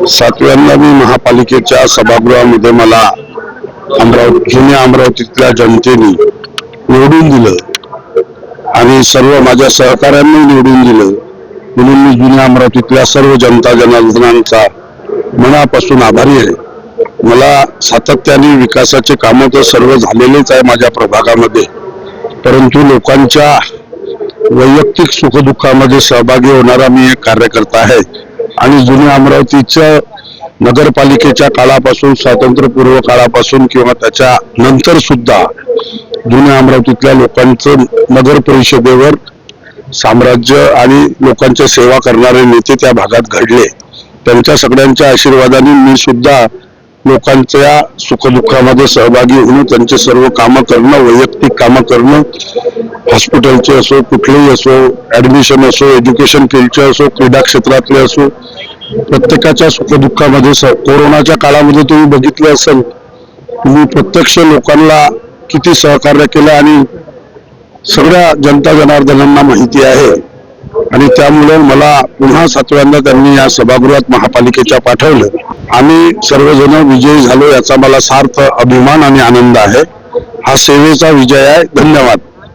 सातव्यांदा मी महापालिकेच्या सभागृहामध्ये मला जुन्या अमरावतीतल्या जनतेने निवडून दिलं आणि सर्व माझ्या सहकाऱ्यांनी निवडून दिलं म्हणून मी जुन्या अमरावतीतल्या सर्व जनता जनार्दनांचा मनापासून आभारी आहे। मला सातत्याने विकासाचे कामं तर सर्व झालेलेच आहे माझ्या प्रभागामध्ये, परंतु लोकांच्या वैयक्तिक सुखदुःखामध्ये सहभागी होणारा मी एक कार्यकर्ता आहे आणि जुन्या अमरावतीच्या नगरपालिकेच्या काळापासून स्वातंत्र्यपूर्व काळापासून किंवा त्याच्या नंतर सुद्धा जुन्या अमरावतीतल्या लोकांचं नगर परिषदेवर साम्राज्य आणि लोकांच्या सेवा करणारे नेते त्या भागात घडले। त्यांच्या सगळ्यांच्या आशीर्वादाने मी सुद्धा लोकांच्या सुखदुःखामध्ये सहभागी होऊन त्यांचे सर्व कामं करणं, वैयक्तिक कामं करणं, हॉस्पिटलचे असो, कुठलेही असो, ऍडमिशन असो, एज्युकेशन फील्डचे असो, क्रीडा क्षेत्रातले असो, प्रत्येकाच्या सुखदुःखामध्ये कोरोनाच्या काळामध्ये तुम्ही बघितलं असेल, तुम्ही प्रत्यक्ष लोकांना किती सहकार्य केलं आणि सगळ्या जनता जनार्दनांना माहिती आहे आणि त्यामुळे मला पुन्हा सातव्यांदा त्यांनी या सभागृहात महापालिकेच्या पाठवलं। आम्ही सर्वजण विजयी झालो याचा मला सार्थ अभिमान आणि आनंद आहे। हा सेवेचा विजय आहे। धन्यवाद।